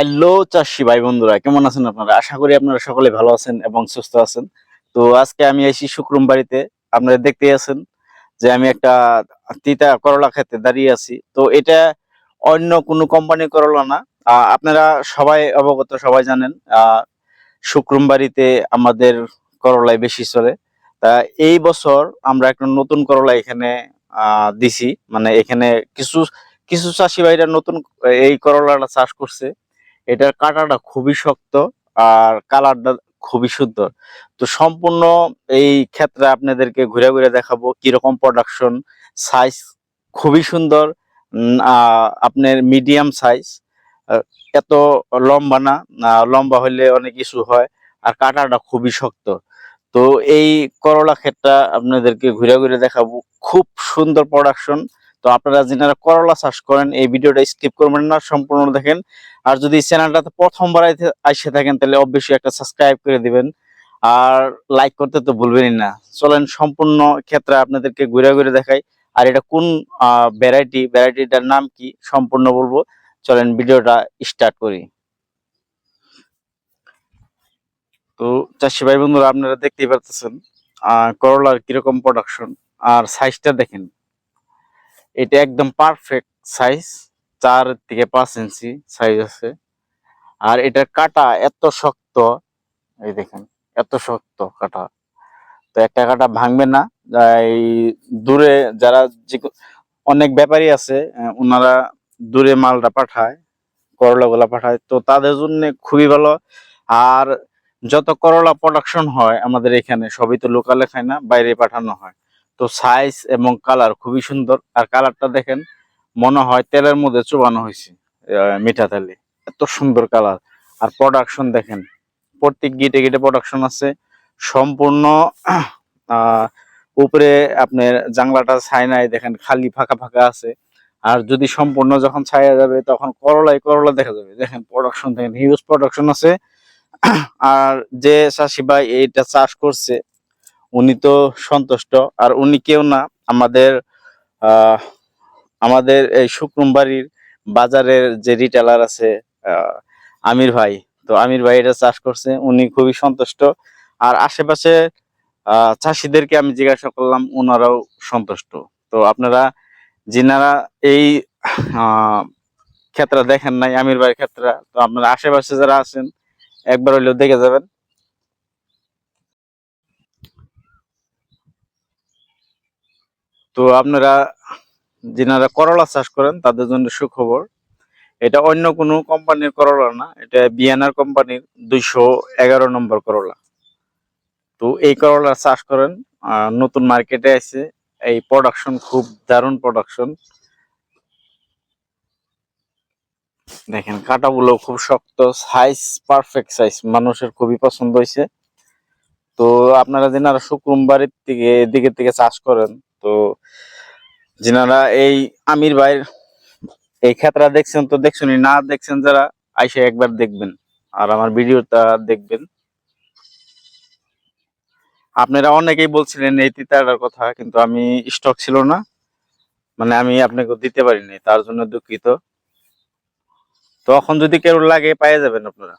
Hello চাষি ভাই বন্ধুরা, কেমন আছেন আপনারা? আশা করি আপনারা সকলে ভালো আছেন এবং সুস্থ আছেন। তো আজকে আমি আইছি শুক্রম বাড়িতে। আপনারা দেখতেই আছেন যে আমি একটা তিতা করলা খেতে দাঁড়িয়ে আছি। তো এটা অন্য কোনো কোম্পানির করলা না। আপনারা সবাই অবগত, সবাই জানেন শুক্রম বাড়িতে আমাদের করলাই বেশি চলে। তা এই বছর আমরা একটা নতুন করলা এখানে দিছি। মানে এখানে কিছু কিছু চাষি ভাইরা নতুন এই করলাটা চাষ করছে। এটার কাঁটাটা খুবই শক্ত আর কালারটা খুবই সুন্দর। তো সম্পূর্ণ এই ক্ষেত্রে আপনাদেরকে ঘুরে ঘুরে দেখাবো কিরকম প্রোডাকশন। সাইজ খুবই সুন্দর। আপনার মিডিয়াম সাইজ, এত লম্বা না, লম্বা হলে অনেক ইস্যু হয়। আর কাঁটাটা খুবই শক্ত। তো এই করলা ক্ষেতটা আপনাদেরকে ঘুরে ঘুরে দেখাবো। খুব সুন্দর প্রোডাকশন। তো আপনারা যারা করলা চাষ করেন এই ভিডিওটা স্কিপ করবেন না, সম্পূর্ণ দেখেন। আর যদি চ্যানেলটাতে প্রথমবার আইসে থাকেন তাহলে অবশ্যই একটা সাবস্ক্রাইব করে দিবেন। আর লাইক করতে তো ভুলবেনই না। চলেন সম্পূর্ণ ক্ষেত্রে আপনাদেরকে ঘুরে ঘুরে দেখাই। আর এটা কোন ভ্যারাইটিটার নাম কি সম্পূর্ণ বলবো। চলেন ভিডিওটা স্টার্ট করি। তো চাষি ভাই বন্ধুরা, আপনারা দেখতেই পাচ্ছেন করলার কিরকম প্রোডাকশন। আর সাইজটা দেখেন, এটা একদম পারফেক্ট সাইজ। 4 থেকে 5 ইঞ্চি সাইজ আছে। আর এটার কাটা এত শক্ত, এই দেখেন, এত শক্ত কাটা। তো একটা কাটা ভাঙবে না। এই দূরে যারা অনেক ব্যাপারী আছে, ওনারা দূরে মালটা পাঠায়, করলা গুলা পাঠায়, তো তাদের জন্য খুবই ভালো। আর যত করলা প্রোডাকশন হয় আমাদের এখানে সবই তো লোকালে খায় না, বাইরে পাঠানো হয়। তো সাইজ এবং কালার খুবই সুন্দর। আর কালারটা দেখেন, মনে হয় তেলের মধ্যে চুবানো হয়েছে, মিঠা তেলে। এত সুন্দর কালার। আর প্রোডাকশন দেখেন, প্রত্যেক গিটে গিটে প্রোডাকশন আছে সম্পূর্ণ। আহ উপরে আপনার জাংলাটা ছাই নাই, দেখেন খালি ফাঁকা ফাঁকা আছে। আর যদি সম্পূর্ণ যখন ছায়া যাবে তখন করলাই করলা দেখা যাবে। দেখেন প্রোডাকশন, দেখেন হিউজ প্রোডাকশন আছে। আর যে চাষি ভাই এইটা চাষ করছে উনি তো সন্তুষ্ট। আর উনি কেউ না, আমাদের আহ আমাদের এই শুক্রমবাড়ির বাজারের যে রিটেলার আছে, আহ আমির ভাই। তো আমির ভাই এটা চাষ করছে, উনি খুবই সন্তুষ্ট। আর আশেপাশে চাষিদেরকে আমি জিজ্ঞাসা করলাম, ওনারাও সন্তুষ্ট। তো আপনারা যিনারা এই ক্ষেত্রে দেখেন নাই আমির ভাইয়ের ক্ষেত্রে, তো আপনারা আশেপাশে যারা আছেন একবার হইলেও দেখে যাবেন। তো আপনারা যিনারা করলা চাষ করেন তাদের জন্য সুখবর। এটা অন্য কোনো কোম্পানির করলা না, এটা বিয়ানার কোম্পানির 211 নম্বর করলা। তো এই করলা চাষ করেন, নতুন মার্কেটে আছে। এই প্রোডাকশন খুব দারুণ প্রোডাকশন। দেখেন কাঁটাগুলো খুব শক্ত, সাইজ পারফেক্ট সাইজ, মানুষের খুবই পছন্দ হয়েছে। তো আপনারা যেনারা শুক্রমবারের থেকে এদিকে থেকে চাষ করেন, তো যেনারা এই আমির ভাইয়ের এই ক্ষেত্রে দেখছেন, তো দেখছেনই, না দেখছেন যারা আইসে একবার দেখবেন আর আমার ভিডিওটা দেখবেন। আপনারা অনেকেই বলছিলেন এই তিতাটার কথা, কিন্তু আমি স্টক ছিল না, মানে আমি আপনাকে দিতে পারিনি, তার জন্য দুঃখিত। তখন যদি কেউ লাগে পাইয়ে যাবেন আপনারা।